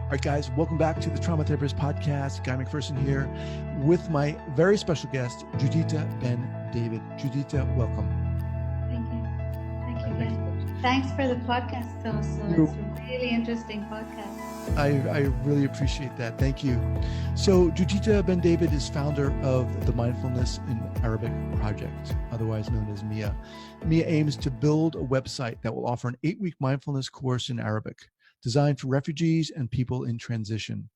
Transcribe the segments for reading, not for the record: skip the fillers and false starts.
All right, guys, welcome back to the Trauma Therapist Podcast. Guy McPherson here with my very special guest, Juditta Ben David. Juditta, welcome. Thank you. Thank you, Ben. Thanks for the podcast also. It's a really interesting podcast. I really appreciate that. Thank you. So Juditta Ben David is founder of the Mindfulness in Arabic project, otherwise known as MIA. MIA aims to build a website that will offer an 8-week mindfulness course in Arabic, designed for refugees and people in transition.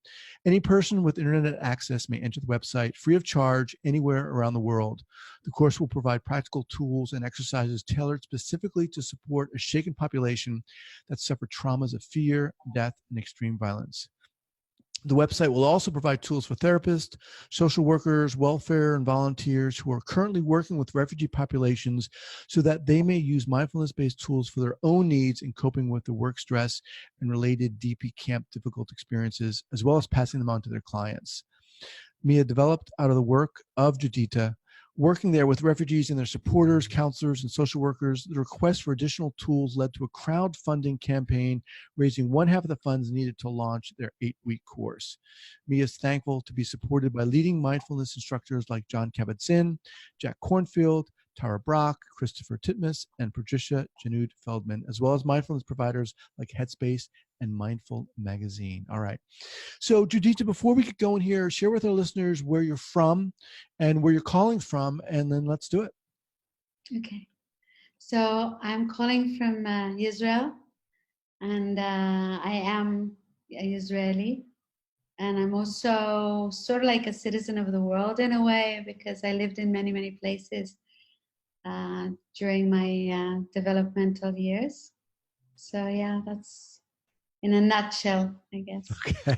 Any person with internet access may enter the website free of charge anywhere around the world. The course will provide practical tools and exercises tailored specifically to support a shaken population that suffer traumas of fear, death, and extreme violence. The website will also provide tools for therapists, social workers, welfare, and volunteers who are currently working with refugee populations so that they may use mindfulness-based tools for their own needs in coping with the work stress and related DP camp difficult experiences, as well as passing them on to their clients. MIA developed out of the work of Juditta, working there with refugees and their supporters, counselors, and social workers. The request for additional tools led to a crowdfunding campaign, raising one half of the funds needed to launch their 8-week course. MIA is thankful to be supported by leading mindfulness instructors like John Kabat-Zinn, Jack Kornfield, Tara Brock, Christopher Titmus, and Patricia Janud Feldman, as well as mindfulness providers like Headspace and Mindful Magazine. All right. So Juditta, before we get going here, share with our listeners where you're from and where you're calling from, and then let's do it. Okay. So I'm calling from Israel, and I am Israeli. And I'm also sort of like a citizen of the world in a way, because I lived in many, many places during my developmental years. So yeah, that's in a nutshell, I guess. Okay.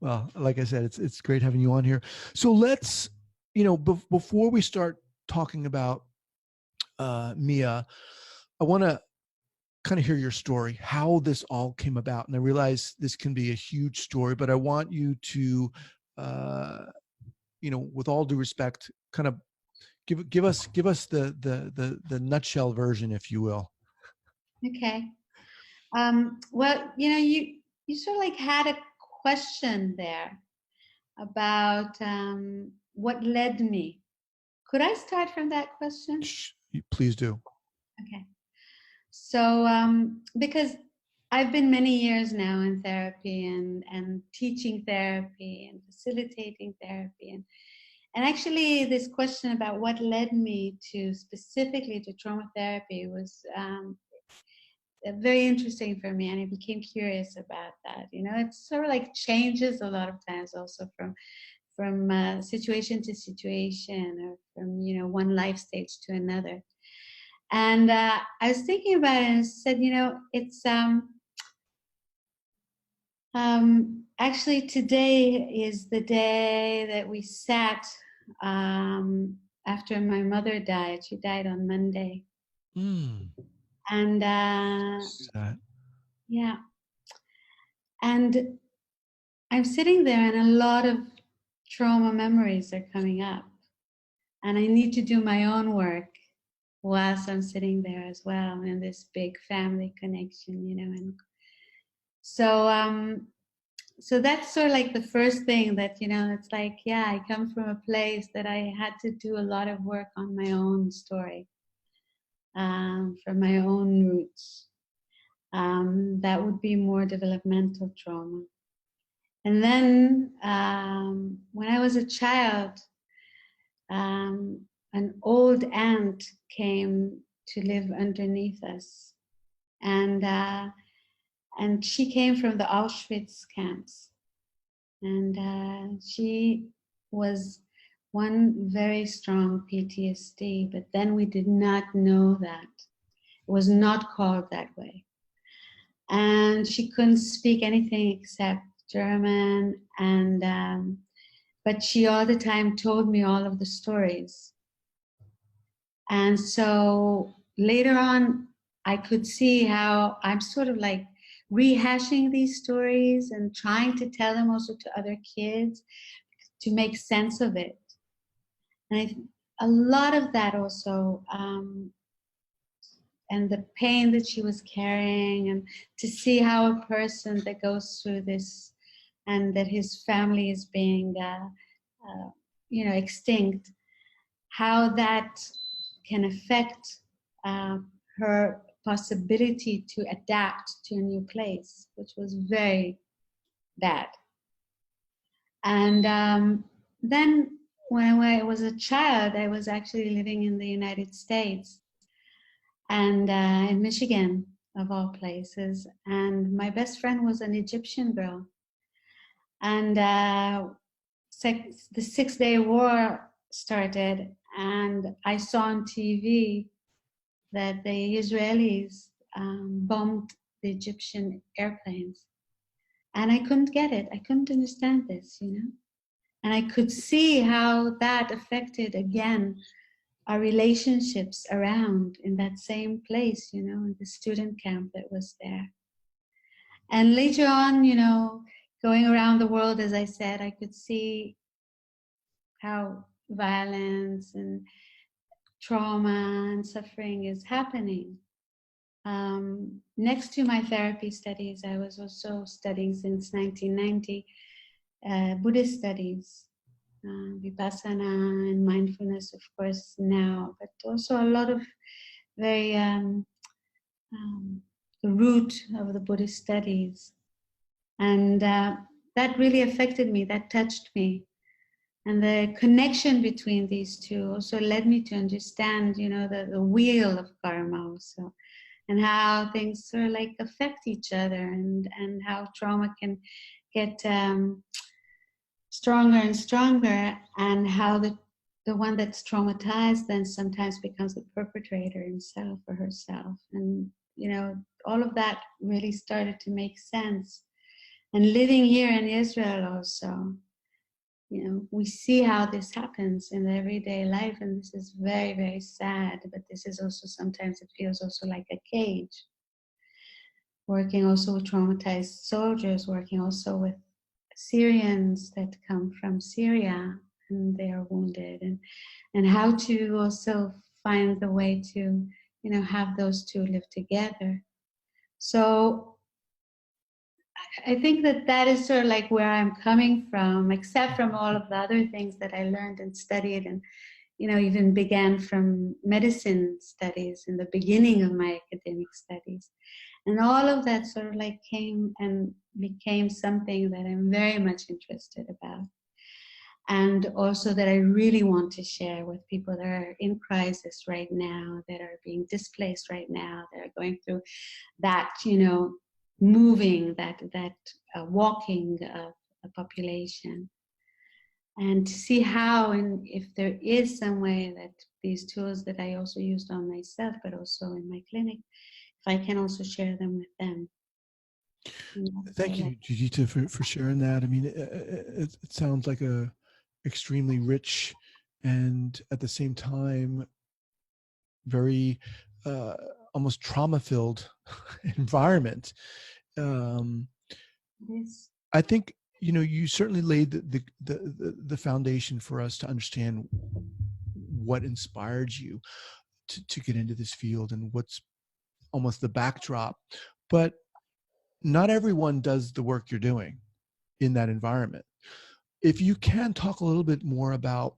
Well, like I said, it's great having you on here. So let's, before we start talking about MIA, I want to kind of hear your story, how this all came about. And I realize this can be a huge story, but I want you to, with all due respect, kind of give us the nutshell version, if you will. Okay. Well, you sort of like had a question there about what led me. Could I start from that question? Please do. Okay. So, because I've been many years now in therapy and teaching therapy and facilitating therapy, and actually this question about what led me to specifically to trauma therapy was very interesting for me, and I became curious about that. It's sort of like changes a lot of times also from situation to situation, or from one life stage to another. And I was thinking about it and said, it's actually today is the day that we sat after my mother died. She died on Monday. And yeah, and I'm sitting there, and a lot of trauma memories are coming up, and I need to do my own work whilst I'm sitting there as well, in this big family connection, and so that's sort of like the first thing that, it's like, yeah, I come from a place that I had to do a lot of work on my own story, from my own roots. That would be more developmental trauma. And then when I was a child, an old aunt came to live underneath us, and she came from the Auschwitz camps, and she was one very strong PTSD, but then we did not know that. It was not called that way. And she couldn't speak anything except German, and but she all the time told me all of the stories. And so later on, I could see how I'm sort of like rehashing these stories and trying to tell them also to other kids to make sense of it. And a lot of that also, and the pain that she was carrying, and to see how a person that goes through this and that his family is being, extinct, how that can affect her possibility to adapt to a new place, which was very bad. And then when I was a child, I was actually living in the United States and in Michigan, of all places. And my best friend was an Egyptian girl. And the 6-Day War started, and I saw on TV that the Israelis bombed the Egyptian airplanes. And I couldn't get it. I couldn't understand this, And I could see how that affected, again, our relationships around in that same place, in the student camp that was there. And later on, going around the world, as I said, I could see how violence and trauma and suffering is happening. Next to my therapy studies, I was also studying since 1990 Buddhist studies, Vipassana and mindfulness, of course, now, but also a lot of very the root of the Buddhist studies. And that really affected me, that touched me. And the connection between these two also led me to understand, the wheel of karma also, and how things sort of like affect each other, and how trauma can get stronger and stronger, and how the one that's traumatized then sometimes becomes the perpetrator himself or herself. And, all of that really started to make sense. And living here in Israel also, we see how this happens in everyday life, and this is very, very sad, but this is also, sometimes it feels also like a cage. Working also with traumatized soldiers, working also with Syrians that come from Syria and they are wounded, and how to also find the way to, have those two live together. So I think that is sort of like where I'm coming from, except from all of the other things that I learned and studied, and even began from medicine studies in the beginning of my academic studies. And all of that sort of like came and became something that I'm very much interested about. And also that I really want to share with people that are in crisis right now, that are being displaced right now, that are going through that, moving, that walking of a population. And to see how, and if there is some way that these tools that I also used on myself, but also in my clinic, if I can also share them with them. Thank you, Juditta, for sharing that. I mean, it sounds like a extremely rich and at the same time very almost trauma-filled environment. Yes. I think you certainly laid the foundation for us to understand what inspired you to get into this field and what's almost the backdrop. But not everyone does the work you're doing in that environment. If you can talk a little bit more about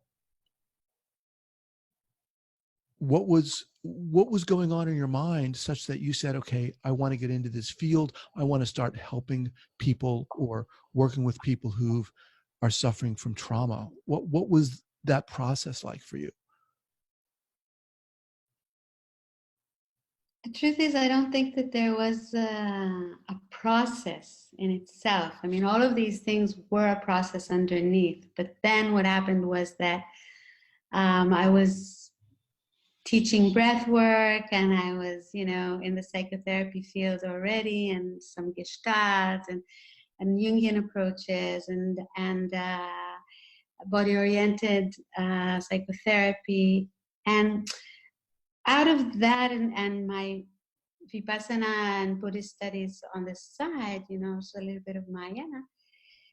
what was going on in your mind such that you said, okay, I want to get into this field. I want to start helping people or working with people who are suffering from trauma. What was that process like for you? The truth is, I don't think that there was a process in itself. I mean, all of these things were a process underneath. But then what happened was that I was teaching breath work, and I was, in the psychotherapy field already, and some Gestalt and Jungian approaches, and body-oriented psychotherapy. And out of that and my Vipassana and Buddhist studies on the side, so a little bit of Mahayana,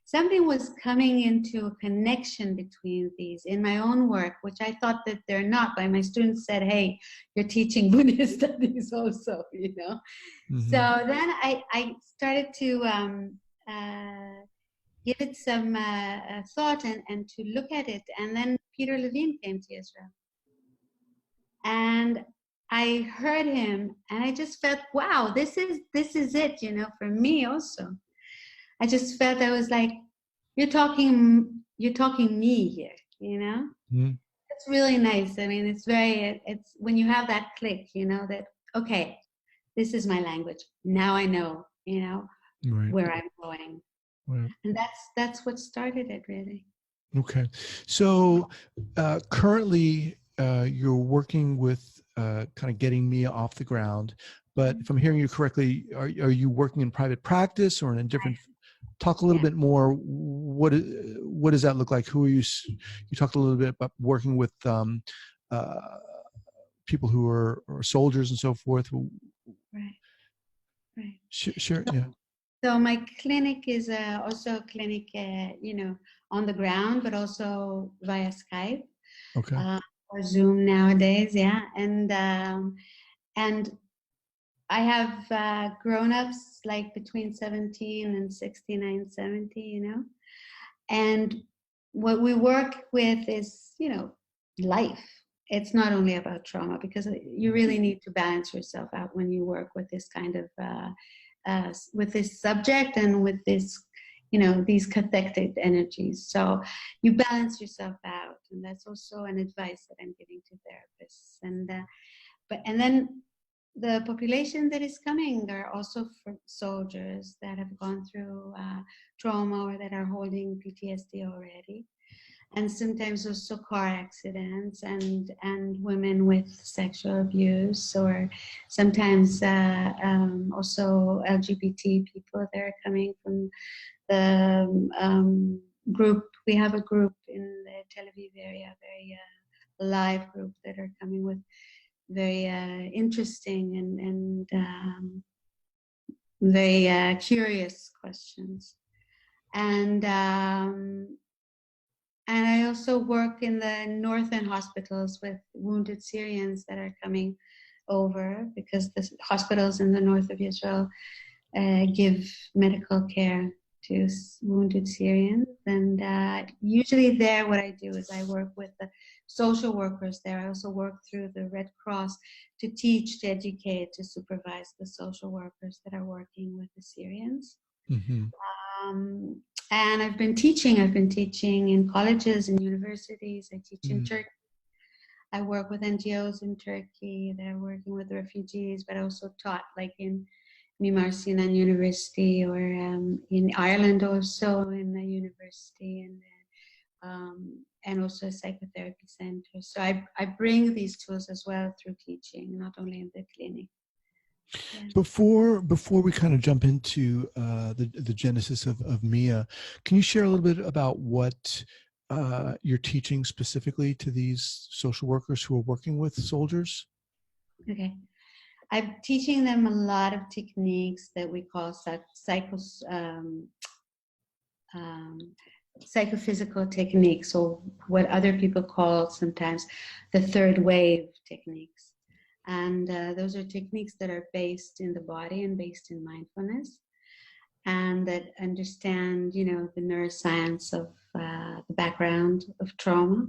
something was coming into a connection between these in my own work, which I thought that they're not. But my students said, hey, you're teaching Buddhist studies also, Mm-hmm. So then I started to give it some thought and to look at it. And then Peter Levine came to Israel. And I heard him and I just felt, wow, this is it, you know, for me also. I just felt I was like, you're talking me here, you know? Mm-hmm. It's really nice. I mean, it's when you have that click, you know, that, okay, this is my language. Now I know, you know, Right. where I'm going. Right. And that's what started it, really. Okay. So currently you're working with kind of getting Mia off the ground, but if I'm hearing you correctly, are you working in private practice or in a different, talk a little bit more, what does that look like? Who are you talked a little bit about working with people who are soldiers and so forth. Right, right. Sure, yeah. So my clinic is also a clinic, you know, on the ground, but also via Skype. Okay. Or Zoom nowadays, yeah. And I have grown-ups like between 17 and 69, 70, you know. And what we work with is, you know, life. It's not only about trauma, because you really need to balance yourself out when you work with this kind of with this subject and with this, you know, these cathectic energies. So you balance yourself out, and that's also an advice that I'm giving to therapists. And then the population that is coming are also for soldiers that have gone through trauma or that are holding PTSD already, and sometimes also car accidents, and women with sexual abuse, or sometimes also LGBT people that are coming from the group. We have a group in the Tel Aviv area, very live group that are coming with very interesting and very curious questions. And I also work in the northern hospitals with wounded Syrians that are coming over, because the hospitals in the north of Israel give medical care to wounded Syrians. And usually there, what I do is I work with the social workers there. I also work through the Red Cross to teach, to educate, to supervise the social workers that are working with the Syrians. Mm-hmm. And I've been teaching in colleges and universities. I teach in Turkey. I work with NGOs in Turkey that are working with refugees, but I also taught like in Mimar Sinan University, or in Ireland also in a university, and also a psychotherapy center. So I bring these tools as well through teaching, not only in the clinic. Yeah. Before we kind of jump into the genesis of Mia, can you share a little bit about what you're teaching specifically to these social workers who are working with soldiers? Okay. I'm teaching them a lot of techniques that we call psychophysical techniques, or what other people call sometimes the third wave techniques. And those are techniques that are based in the body and based in mindfulness, and that understand, you know, the neuroscience of the background of trauma,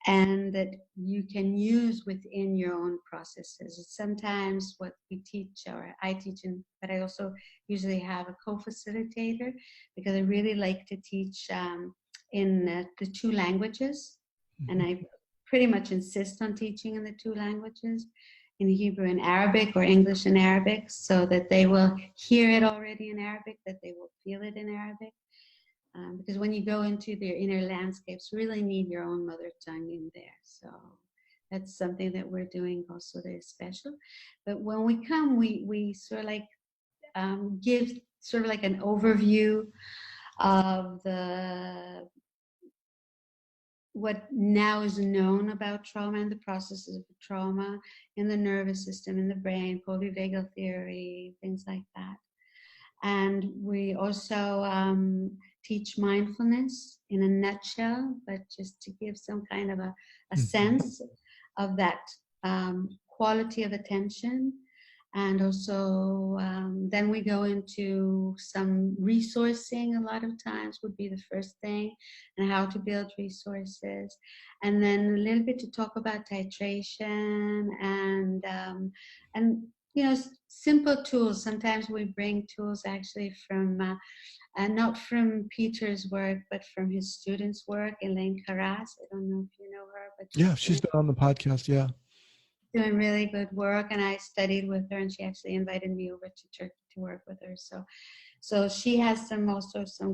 and that you can use within your own processes. Sometimes what we teach, or I teach, but I also usually have a co-facilitator, because I really like to teach in the two languages. Mm-hmm. And I pretty much insist on teaching in the two languages, in Hebrew and Arabic, or English and Arabic, so that they will hear it already in Arabic, that they will feel it in Arabic. Because when you go into their inner landscapes, you really need your own mother tongue in there. So that's something that we're doing also that is special. But when we come, we sort of like give sort of like an overview of what now is known about trauma and the processes of trauma in the nervous system, in the brain, polyvagal theory, things like that. And we also teach mindfulness in a nutshell, but just to give some kind of a sense of that quality of attention And also, then we go into some resourcing. A lot of times would be the first thing, and how to build resources, and then a little bit to talk about titration and simple tools. Sometimes we bring tools actually from and not from Peter's work, but from his students' work. Elaine Carras, I don't know if you know her, but Yeah, she's she's been on the podcast. Yeah. doing really good work, and I studied with her, and she actually invited me over to Turkey to work with her. So she has some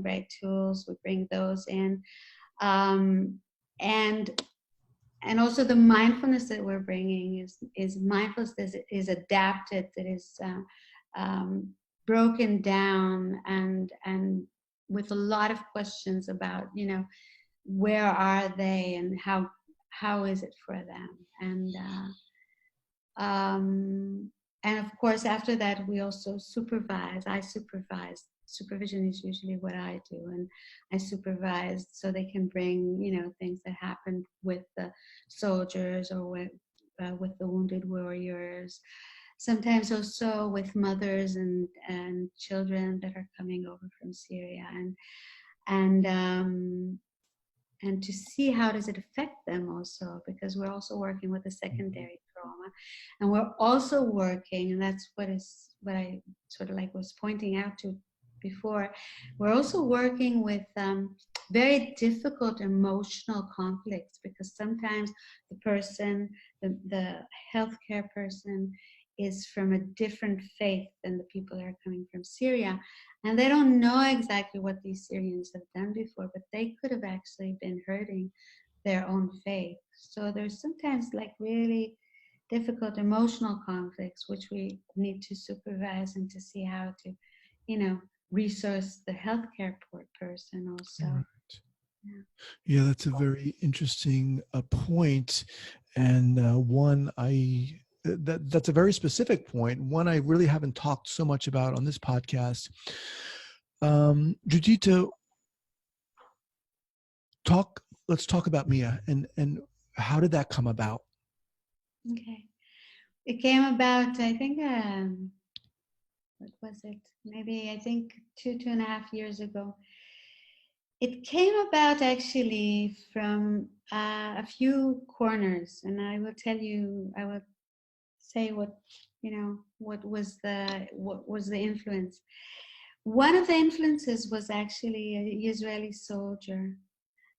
great tools. We bring those in, um, and and also the mindfulness that we're bringing is mindfulness that is adapted, that is broken down, and with a lot of questions about where are they and how is it for them, um, and of course, after that, we also supervise. I supervise. Supervision is usually what I do, and I supervise so they can bring, things that happened with the soldiers or with the wounded warriors. Sometimes also with mothers and children that are coming over from Syria, and and to see how does it affect them also, because we're also working with a secondary trauma, and we're also working, and that's what I sort of like was pointing out to before, we're also working with very difficult emotional conflicts, because sometimes the healthcare person is from a different faith than the people that are coming from Syria, and they don't know exactly what these Syrians have done before, but they could have actually been hurting their own faith. So there's sometimes like really difficult emotional conflicts, which we need to supervise and to see how to, resource the healthcare person also. Right. Yeah, that's a very interesting point, and one that's a very specific point. One I really haven't talked so much about on this podcast. Juditta, let's talk about Mia and how did that come about? Okay. It came about, I think, what was it? Maybe I think 2.5 years ago. It came about actually from a few corners, and I will tell you. I will say what was the influence. One of the influences was actually an Israeli soldier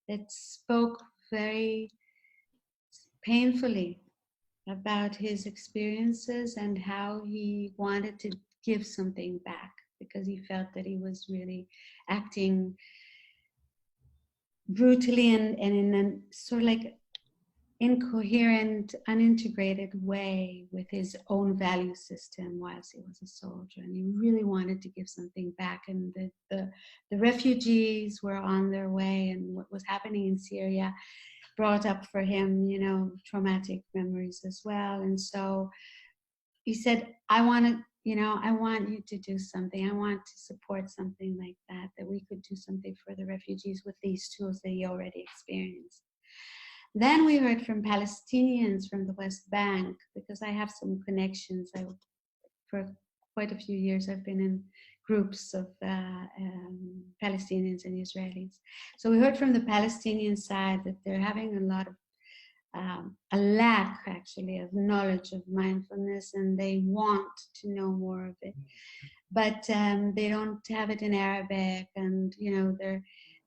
that spoke very painfully about his experiences and how he wanted to give something back, because he felt that he was really acting brutally and in a sort of like incoherent, unintegrated way with his own value system whilst he was a soldier. And he really wanted to give something back. And the refugees were on their way, and what was happening in Syria brought up for him, traumatic memories as well. And so he said, I want you to do something. I want to support something like that we could do something for the refugees with these tools that he already experienced. Then we heard from Palestinians from the West Bank, because I have some connections. For quite a few years, I've been in groups of Palestinians and Israelis. So we heard from the Palestinian side that they're having a lot of a lack actually of knowledge of mindfulness, and they want to know more of it, but they don't have it in Arabic, and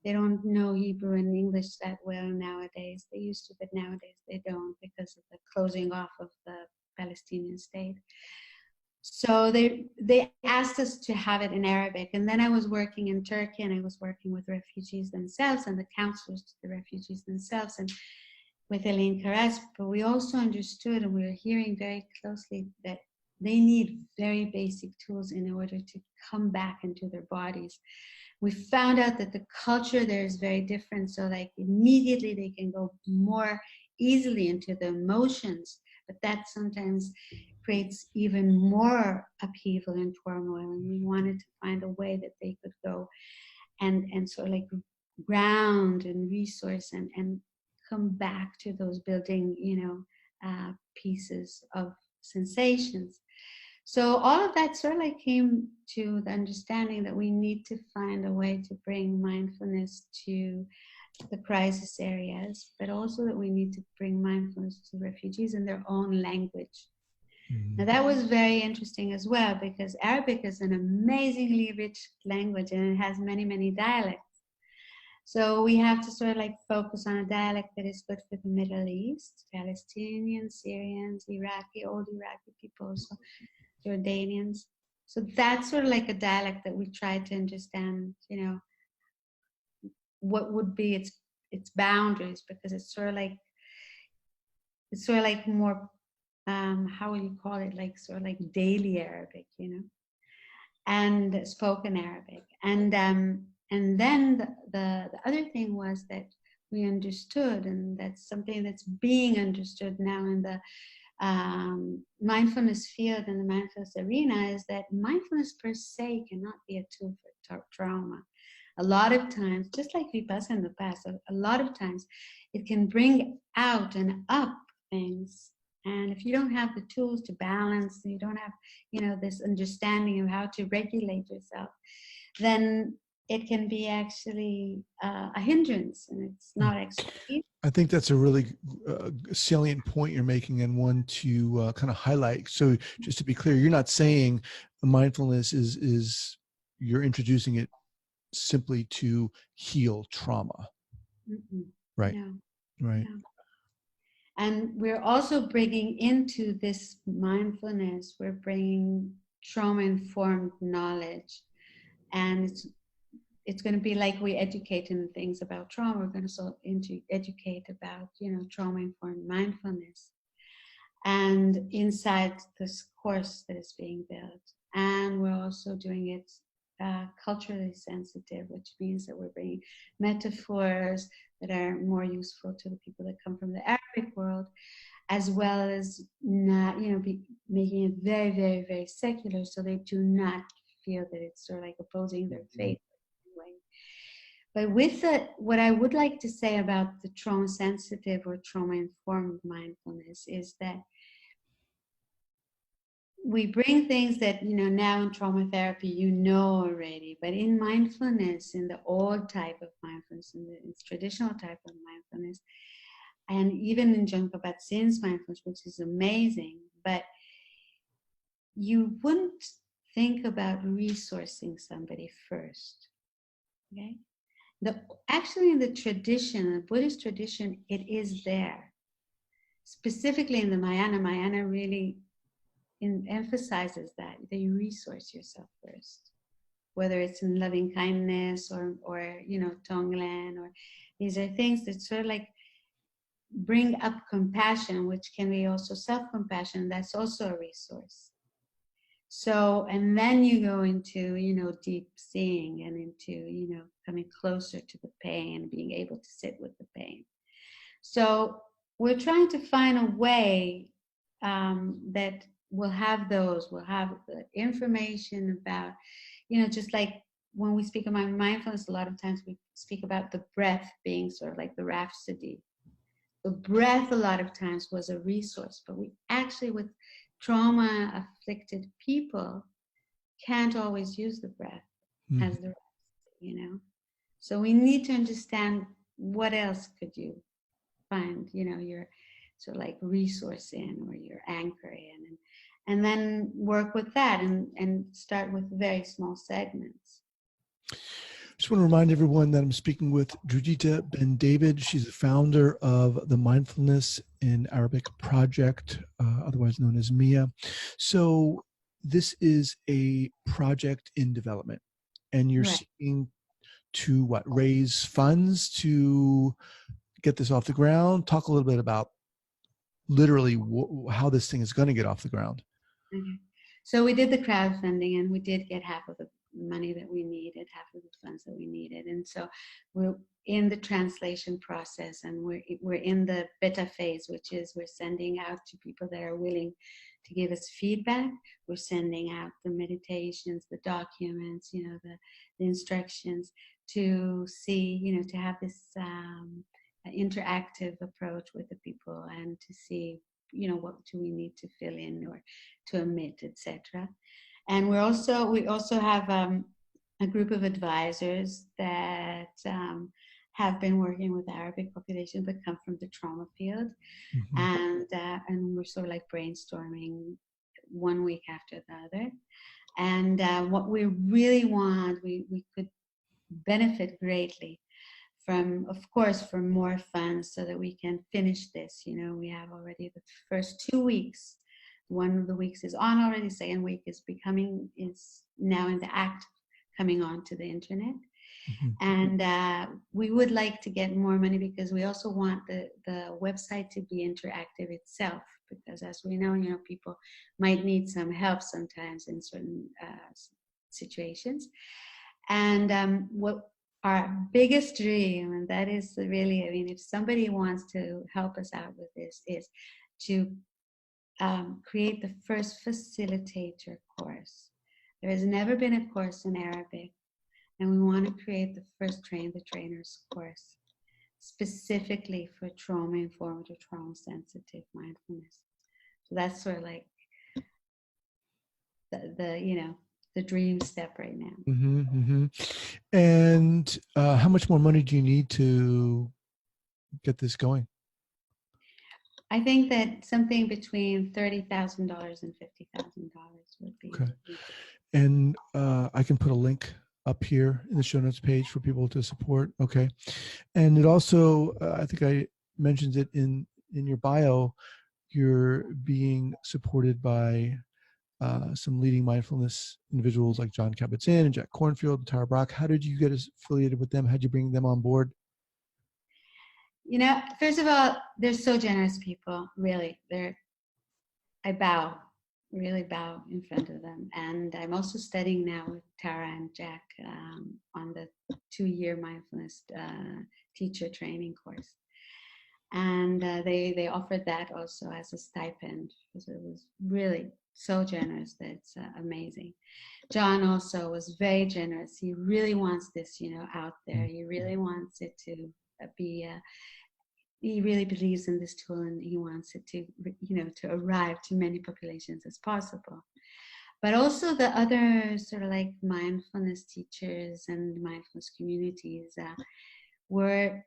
they don't know Hebrew and English that well nowadays. They used to, but nowadays they don't, because of the closing off of the Palestinian state. So they asked us to have it in Arabic. And then I was working in Turkey, and I was working with refugees themselves and the counselors to the refugees themselves, and with Elaine Carras. But we also understood, and we were hearing very closely, that they need very basic tools in order to come back into their bodies. We found out that the culture there is very different. So like immediately they can go more easily into the emotions, but that sometimes creates even more upheaval and turmoil. And we wanted to find a way that they could go and sort of like ground and resource and come back to those building, pieces of sensations. So all of that sort of like came to the understanding that we need to find a way to bring mindfulness to the crisis areas, but also that we need to bring mindfulness to refugees in their own language. Now that was very interesting as well, because Arabic is an amazingly rich language and it has many, many dialects. So we have to sort of like focus on a dialect that is good for the Middle East, Palestinians, Syrians, Iraqi, old Iraqi people, so Jordanians. So that's sort of like a dialect that we try to understand, you know, what would be its boundaries, because it's sort of like more how would you call it, like sort of like daily Arabic, you know, and spoken Arabic. And then the other thing was that we understood, and that's something that's being understood now in the mindfulness field and the mindfulness arena, is that mindfulness per se cannot be a tool for trauma. A lot of times, just like Vipassana in the past, a lot of times it can bring out and up things. And if you don't have the tools to balance, you don't have, you know, this understanding of how to regulate yourself, then it can be actually a hindrance, and it's not actually. I think that's a really salient point you're making, and one to kind of highlight. So just to be clear, you're not saying mindfulness is you're introducing it simply to heal trauma. Mm-mm. Right. No, right. no. And we're also bringing into this mindfulness, we're bringing trauma-informed knowledge. And it's going to be like we educate in things about trauma. We're going to educate about, you know, trauma-informed mindfulness. And inside this course that is being built. And we're also doing it culturally sensitive, which means that we're bringing metaphors that are more useful to the people that come from the Arabic world, as well as not, you know, making it very, very, very secular, so they do not feel that it's sort of like opposing their faith. But with what I would like to say about the trauma sensitive or trauma informed mindfulness is that we bring things that, you know, now in trauma therapy, you know already, but in mindfulness, in the old type of mindfulness, in the traditional type of mindfulness, and even in John Kabat-Zinn's mindfulness, which is amazing, but you wouldn't think about resourcing somebody first, okay? Actually, in the tradition, the Buddhist tradition, it is there. Specifically in the Mahayana really emphasizes that you resource yourself first, whether it's in loving kindness or you know, Tonglen, or these are things that sort of like bring up compassion, which can be also self-compassion. That's also a resource. So, and then you go into, you know, deep seeing, and into, you know, coming closer to the pain, being able to sit with the pain. So we're trying to find a way that we'll have the information about, you know, just like when we speak about mindfulness, a lot of times we speak about the breath being sort of like the rhapsody. The breath a lot of times was a resource, but we actually, with trauma afflicted people, can't always use the breath as the rhapsody, you know. So we need to understand what else could you find, you know, your sort of like resource in, or your anchor in, and then work with that, and start with very small segments. Just want to remind everyone that I'm speaking with Juditta Ben David. She's the founder of the Mindfulness in Arabic project, otherwise known as MIA. So this is a project in development, and you're seeking to raise funds to get this off the ground. Talk a little bit about literally how this thing is going to get off the ground. Okay. So we did the crowdfunding, and we did get half of the money that we needed, half of the funds that we needed. And so we're in the translation process, and we're in the beta phase, which is we're sending out to people that are willing to give us feedback. We're sending out the meditations, the documents, you know, the instructions, to see, you know, to have this interactive approach with the people, and to see what do we need to fill in or to omit, etc. And we also have a group of advisors that have been working with Arabic population but come from the trauma field, Mm-hmm. and we're sort of like brainstorming one week after the other. And what we really want, we could benefit greatly from, of course, for more funds so that we can finish this. We have already the first 2 weeks. One of the weeks is on already. Second week is now in the act of coming onto the internet. Mm-hmm. And we would like to get more money because we also want the website to be interactive itself. Because as we know, people might need some help sometimes in certain situations. And what our biggest dream, and that is really, if somebody wants to help us out with this, is to create the first facilitator course. There has never been a course in Arabic, and we want to create the first Train the Trainers course specifically for trauma-informed or trauma-sensitive mindfulness. So that's sort of like the dream step right now. Mm-hmm. Mm-hmm. And how much more money do you need to get this going? I think that something between $30,000 and $50,000 would be. Okay. And I can put a link up here in the show notes page for people to support. Okay. And it also, I think I mentioned it in your bio, you're being supported by some leading mindfulness individuals like John Kabat-Zinn and Jack Kornfield and Tara Brach. How did you get affiliated with them? How did you bring them on board? First of all, they're so generous people, really. Really bow in front of them. And I'm also studying now with Tara and Jack on the 2-year mindfulness teacher training course. And they offered that also as a stipend, because it was really so generous that it's amazing. John also was very generous. He really wants this, out there. He really wants it to be he really believes in this tool, and he wants it to, to arrive to many populations as possible. But also the other sort of like mindfulness teachers and mindfulness communities were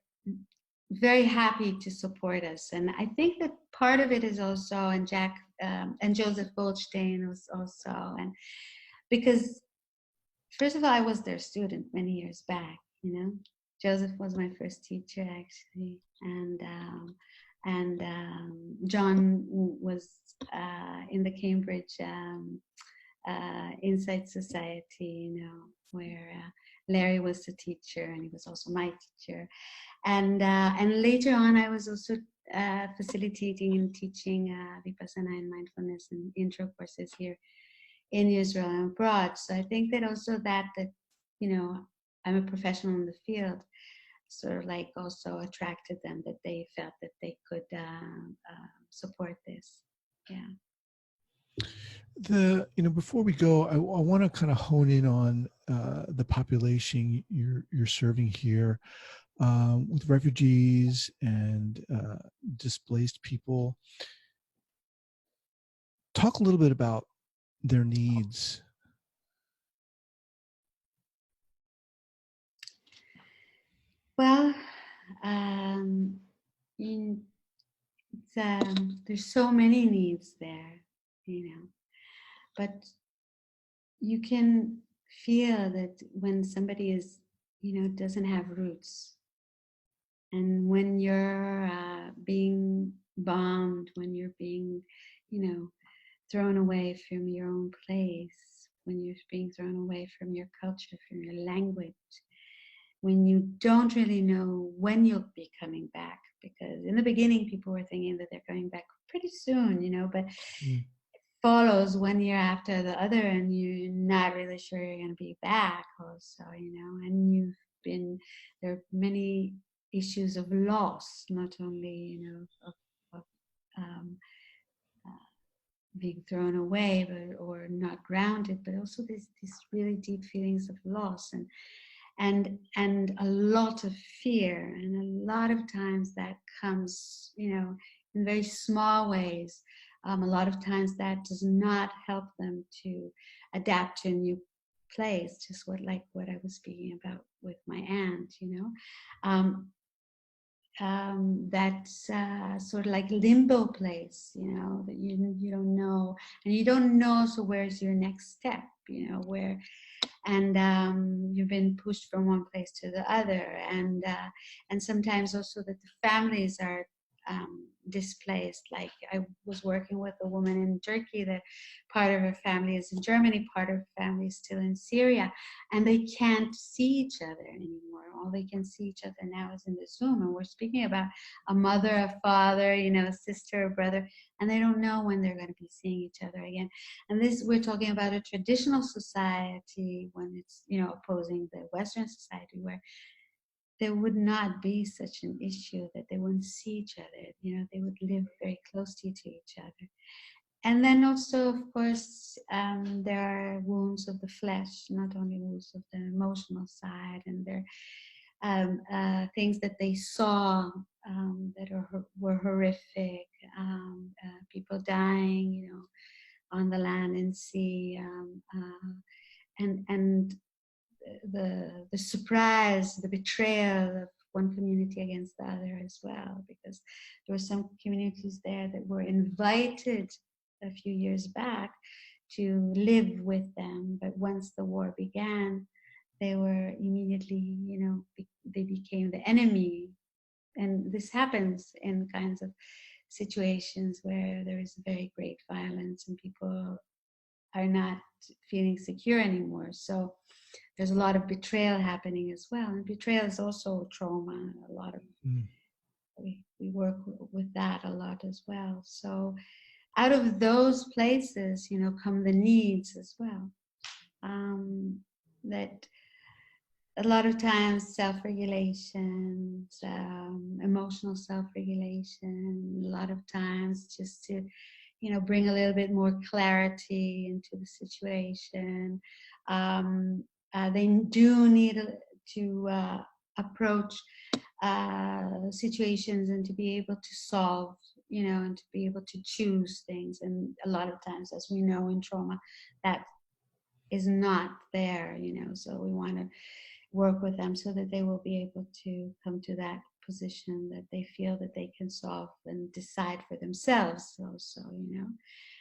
very happy to support us. And I think that part of it is also, and Jack and Joseph Goldstein was also, and because first of all, I was their student many years back, Joseph was my first teacher actually, and John was in the Cambridge Insight Society, where Larry was the teacher, and he was also my teacher, and later on I was also facilitating and teaching Vipassana and mindfulness and intro courses here in Israel and abroad. So I think that also that I'm a professional in the field, sort of like also attracted them, that they felt that they could support this. Yeah. Before we go, I want to kind of hone in on the population you're serving here with refugees and displaced people. Talk a little bit about their needs. Well, there's so many needs there, but you can feel that when somebody is, doesn't have roots, and when you're being bombed, when you're being, thrown away from your own place, when you're being thrown away from your culture, from your language, when you don't really know when you'll be coming back, because in the beginning people were thinking that they're coming back pretty soon, but it follows 1 year after the other, and you're not really sure you're going to be back also, and there are many issues of loss, not only, of being thrown away or not grounded, but also these really deep feelings of loss and a lot of fear. And a lot of times that comes, in very small ways. A lot of times that does not help them to adapt to a new place, just what I was speaking about with my aunt, you know. That's sort of like limbo place, you know, that you don't know, and you don't know. So where's your next step? You know, where, and you've been pushed from one place to the other, and sometimes also that the families are displaced. Like I was working with a woman in Turkey that part of her family is in Germany, part of her family is still in Syria, and they can't see each other anymore. All they can see each other now is in the Zoom, and we're speaking about a mother, a father, you know, a sister, a brother, and they don't know when they're going to be seeing each other again. And this, we're talking about a traditional society when it's, you know, opposing the Western society, where there would not be such an issue that they wouldn't see each other. You know, they would live very closely to each other. And then also, of course, there are wounds of the flesh, not only wounds of the emotional side, and there things that they saw that were horrific, people dying, you know, on the land and sea, and the surprise, the betrayal of one community against the other as well, because there were some communities there that were invited a few years back to live with them, but once the war began, they were immediately, you know, they became the enemy. And this happens in kinds of situations where there is very great violence and people are not feeling secure anymore. So there's a lot of betrayal happening as well. And betrayal is also trauma. A lot of we work with that a lot as well. So out of those places, you know, come the needs as well. That a lot of times self-regulation, emotional self-regulation, a lot of times just to, you know, bring a little bit more clarity into the situation. They do need to approach situations and to be able to solve, you know, and to be able to choose things. And a lot of times, as we know in trauma, that is not there, you know, so we want to work with them so that they will be able to come to that position that they feel that they can solve and decide for themselves also, you know.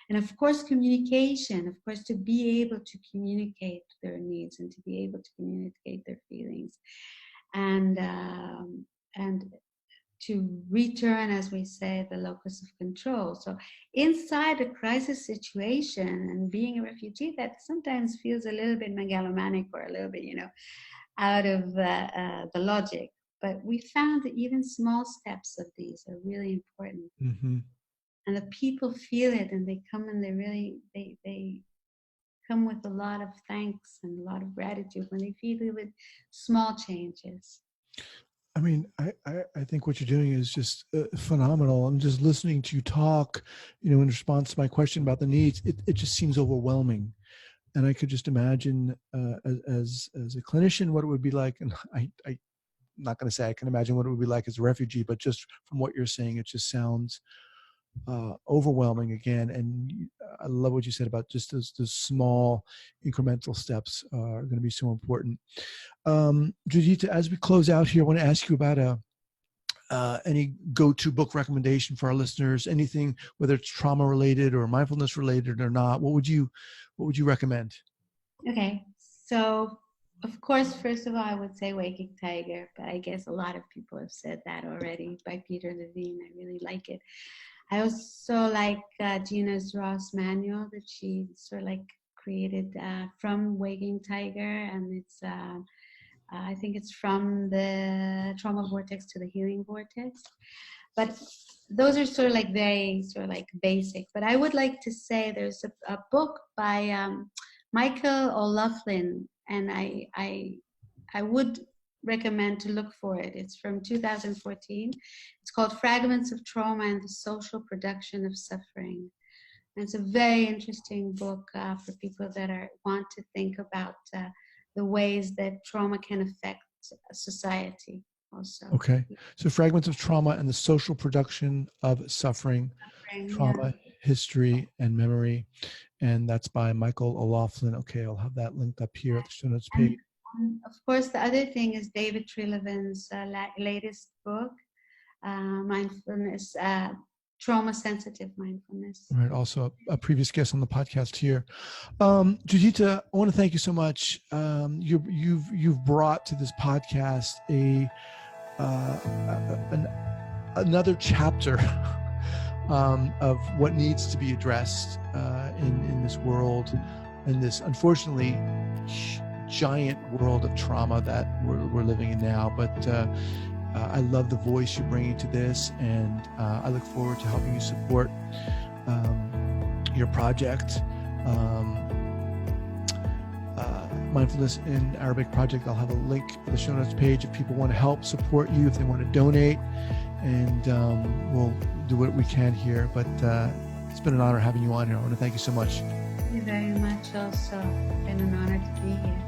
And of course communication, of course, to be able to communicate their needs and to be able to communicate their feelings, and to return, as we say, the locus of control. So inside a crisis situation and being a refugee, that sometimes feels a little bit megalomaniac or a little bit, you know, out of the logic. But we found that even small steps of these are really important. Mm-hmm. And the people feel it, and they come and they come with a lot of thanks and a lot of gratitude when they feel it with small changes. I mean, I think what you're doing is just phenomenal. I'm just listening to you talk, you know, in response to my question about the needs. It just seems overwhelming. And I could just imagine as a clinician what it would be like. And I'm not going to say I can imagine what it would be like as a refugee, but just from what you're saying, it just sounds overwhelming again. And I love what you said about just those small incremental steps are going to be so important. Juditta, as we close out here, I want to ask you about any go-to book recommendation for our listeners, anything, whether it's trauma related or mindfulness related or not. What would you recommend? Okay, so of course, first of all, I would say Waking Tiger, but I guess a lot of people have said that already, by Peter Levine. I really like it. I also like Gina's Ross manual that she sort of like created from Waking Tiger, and it's I think it's from the trauma vortex to the healing vortex. But those are sort of like very sort of like basic. But I would like to say there's a book by Michael O'Loughlin, and I would recommend to look for it. It's from 2014. It's called Fragments of Trauma and the Social Production of Suffering. And it's a very interesting book for people that want to think about the ways that trauma can affect society. also. Okay. So Fragments of Trauma and the Social Production of Suffering, Trauma, History, and Memory. And that's by Michael O'Loughlin. Okay, I'll have that linked up here at the show notes page. And of course, the other thing is David Treleaven's latest book, Mindfulness, Trauma-Sensitive Mindfulness. Right, also a previous guest on the podcast here. Juditta, I want to thank you so much. You've brought to this podcast another chapter of what needs to be addressed in this world, in this unfortunately giant world of trauma that we're living in now. But I love the voice you're bringing to this, and I look forward to helping you support your project, Mindfulness in Arabic project. I'll have a link to the show notes page if people want to help support you, if they want to donate, and we'll do what we can here. But it's been an honor having you on here. I want to thank you so much. Thank you very much also. It's been an honor to be here.